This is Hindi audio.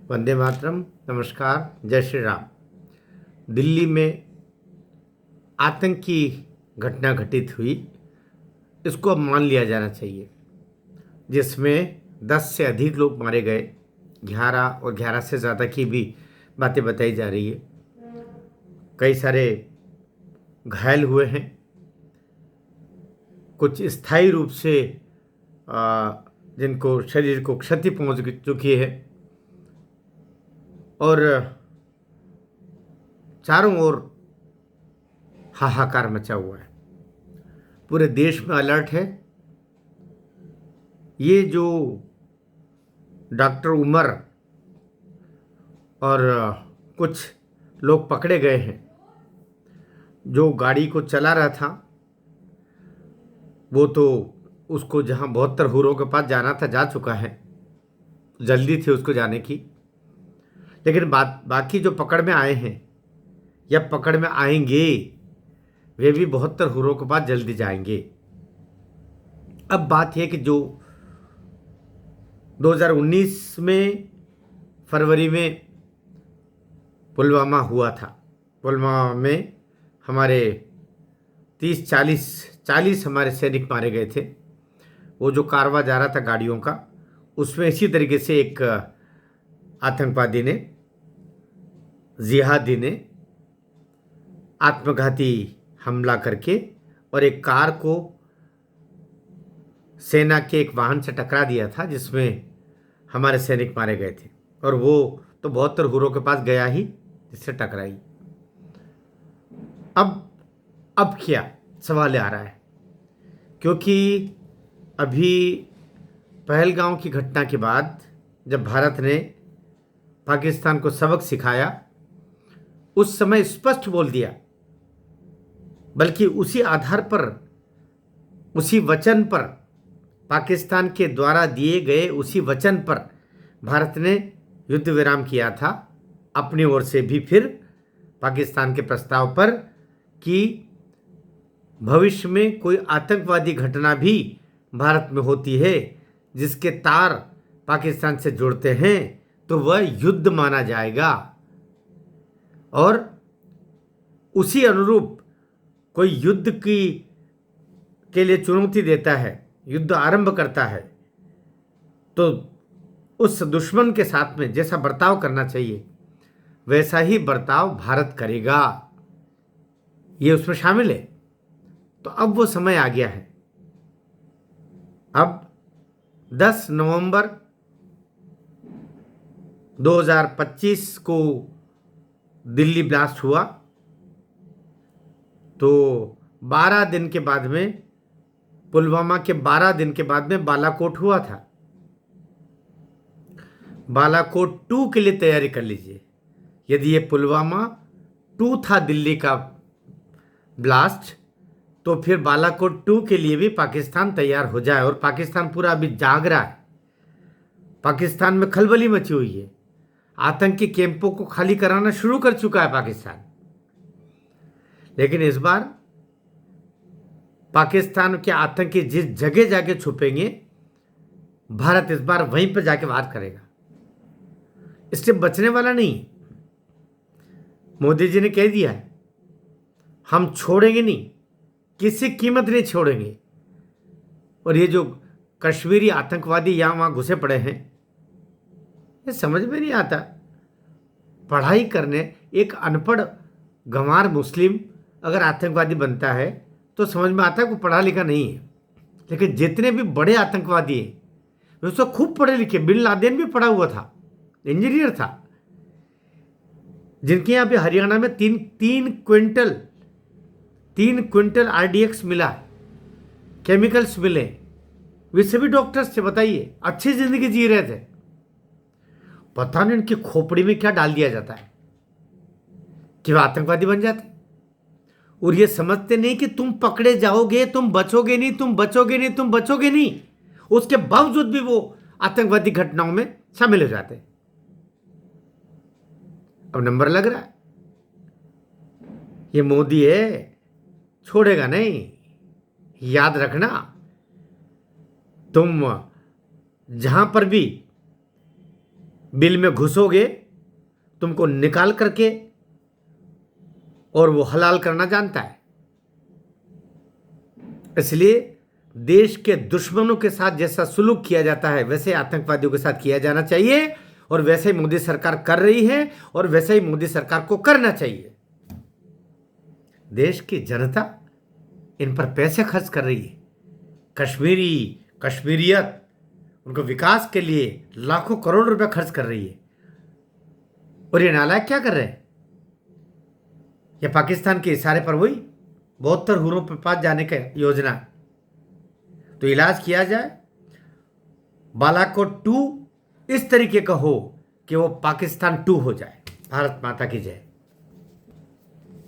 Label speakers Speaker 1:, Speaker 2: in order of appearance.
Speaker 1: वंदे मातरम। नमस्कार। जय श्री राम। दिल्ली में आतंकी घटना घटित हुई, इसको अब मान लिया जाना चाहिए, जिसमें 10 से अधिक लोग मारे गए, 11 और 11 से ज़्यादा की भी बातें बताई जा रही है। कई सारे घायल हुए हैं, कुछ स्थायी रूप से जिनको शरीर को क्षति पहुंच चुकी है, और चारों ओर हाहाकार मचा हुआ है। पूरे देश में अलर्ट है। ये जो डॉक्टर उमर और कुछ लोग पकड़े गए हैं, जो गाड़ी को चला रहा था वो तो उसको जहां 72 हुरों के पास जाना था जा चुका है, जल्दी थी उसको जाने की। लेकिन बाकी जो पकड़ में आए हैं या पकड़ में आएंगे, वे भी 72 हुरों के पास जल्दी जाएंगे। अब बात यह कि जो 2019 में फरवरी में पुलवामा हुआ था, पुलवामा में हमारे 30-40 हमारे सैनिक मारे गए थे। वो जो कारवां जा रहा था गाड़ियों का, उसमें इसी तरीके से एक आतंकवादी ने, जिहादी ने आत्मघाती हमला करके और एक कार को सेना के एक वाहन से टकरा दिया था, जिसमें हमारे सैनिक मारे गए थे। और वो तो 72 हुरों के पास गया ही, जिससे टकराई। अब क्या सवाल आ रहा है, क्योंकि अभी पहलगांव की घटना के बाद जब भारत ने पाकिस्तान को सबक सिखाया, उस समय स्पष्ट बोल दिया, बल्कि उसी आधार पर, उसी वचन पर, पाकिस्तान के द्वारा दिए गए उसी वचन पर भारत ने युद्ध विराम किया था अपनी ओर से भी, फिर पाकिस्तान के प्रस्ताव पर, कि भविष्य में कोई आतंकवादी घटना भी भारत में होती है जिसके तार पाकिस्तान से जुड़ते हैं तो वह युद्ध माना जाएगा। और उसी अनुरूप कोई युद्ध के लिए चुनौती देता है, युद्ध आरंभ करता है, तो उस दुश्मन के साथ में जैसा बर्ताव करना चाहिए वैसा ही बर्ताव भारत करेगा, ये उसमें शामिल है। तो अब वो समय आ गया है। अब 10 नवंबर 2025 को दिल्ली ब्लास्ट हुआ, तो 12 दिन के बाद में, पुलवामा के 12 दिन के बाद में बालाकोट हुआ था। बालाकोट 2 के लिए तैयारी कर लीजिए। यदि ये पुलवामा 2 था दिल्ली का ब्लास्ट, तो फिर बालाकोट 2 के लिए भी पाकिस्तान तैयार हो जाए। और पाकिस्तान पूरा अभी जाग रहा है। पाकिस्तान में खलबली मची हुई है। आतंकी कैंपों को खाली कराना शुरू कर चुका है पाकिस्तान। लेकिन इस बार पाकिस्तान के आतंकी जिस जगह जाके छुपेंगे, भारत इस बार वहीं पर जाके वार करेगा। इससे बचने वाला नहीं। मोदी जी ने कह दिया है, हम छोड़ेंगे नहीं, किसी कीमत नहीं छोड़ेंगे। और ये जो कश्मीरी आतंकवादी यहां वहां घुसे पड़े हैं, ये समझ में नहीं आता। पढ़ाई करने एक अनपढ़ गंवार मुस्लिम अगर आतंकवादी बनता है तो समझ में आता है कोई पढ़ा लिखा नहीं है। लेकिन जितने भी बड़े आतंकवादी हैं वे तो खूब पढ़े लिखे। बिन लादेन भी पढ़ा हुआ था, इंजीनियर था, जिनके यहाँ पे हरियाणा में तीन क्विंटल RDX मिला, केमिकल्स मिले। वे सभी डॉक्टर्स थे, बताइए, अच्छी जिंदगी जी रहे थे। पता नहीं उनकी खोपड़ी में क्या डाल दिया जाता है कि वह आतंकवादी बन जाते। और ये समझते नहीं कि तुम पकड़े जाओगे, तुम बचोगे नहीं, तुम बचोगे नहीं, तुम बचोगे नहीं। उसके बावजूद भी वो आतंकवादी घटनाओं में शामिल हो जाते। अब नंबर लग रहा है। ये मोदी है, छोड़ेगा नहीं। याद रखना, तुम जहां पर भी बिल में घुसोगे, तुमको निकाल करके, और वो हलाल करना जानता है। इसलिए देश के दुश्मनों के साथ जैसा सुलूक किया जाता है वैसे आतंकवादियों के साथ किया जाना चाहिए, और वैसे ही मोदी सरकार कर रही है, और वैसे ही मोदी सरकार को करना चाहिए। देश की जनता इन पर पैसे खर्च कर रही है, कश्मीरियत, उनको विकास के लिए लाखों करोड़ रुपए खर्च कर रही है, और ये नालायक क्या कर रहे हैं? ये पाकिस्तान के इशारे पर हुई 72 हूरों के पास जाने का योजना। तो इलाज किया जाए, बालाकोट 2 इस तरीके का हो कि वो पाकिस्तान 2 हो जाए। भारत माता की जय।